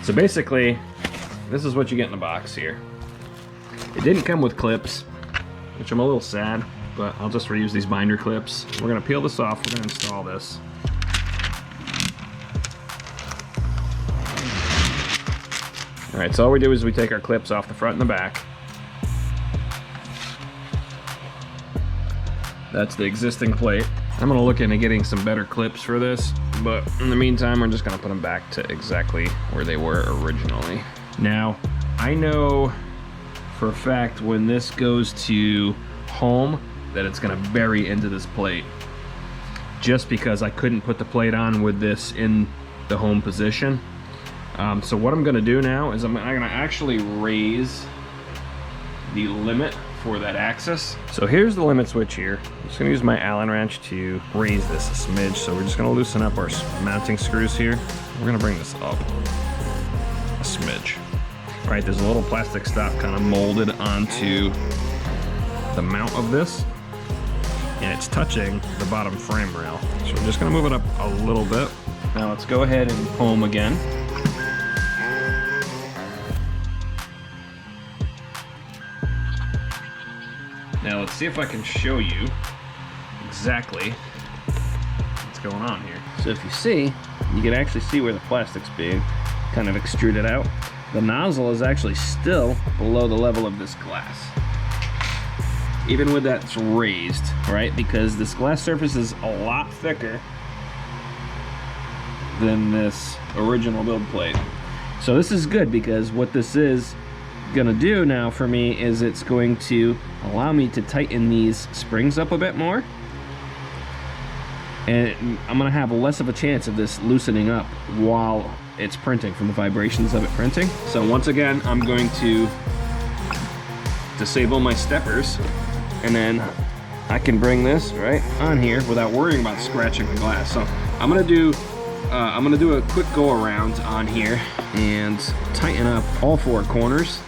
So basically, this is what you get in the box here. It didn't come with clips, which I'm a little sad, but I'll just reuse these binder clips. We're gonna peel this off, we're gonna install this. All right, so all we do is we take our clips off the front and the back. That's the existing plate. I'm gonna look into getting some better clips for this, but in the meantime, we're just gonna put them back to exactly where they were originally. Now, I know for a fact when this goes to home that it's gonna bury into this plate, just because I couldn't put the plate on with this in the home position. So what I'm gonna do now is I'm gonna actually raise the limit for that axis. So here's the limit switch here. I'm just gonna use my Allen wrench to raise this a smidge. So we're just gonna loosen up our mounting screws here. We're gonna bring this up a smidge. All right, there's a little plastic stop kind of molded onto the mount of this, and it's touching the bottom frame rail. So we're just gonna move it up a little bit. Now let's go ahead and home again. Now let's see if I can show you exactly what's going on here. So if you see, you can actually see where the plastic's being kind of extruded out. The nozzle is actually still below the level of this glass. Even with that, it's raised, right? Because this glass surface is a lot thicker than this original build plate. So this is good, because what this is gonna do now for me is it's going to allow me to tighten these springs up a bit more, and I'm gonna have less of a chance of this loosening up while it's printing, from the vibrations of it printing. So once again, I'm going to disable my steppers, and then I can bring this right on here without worrying about scratching the glass. So I'm gonna do a quick go around on here and tighten up all four corners.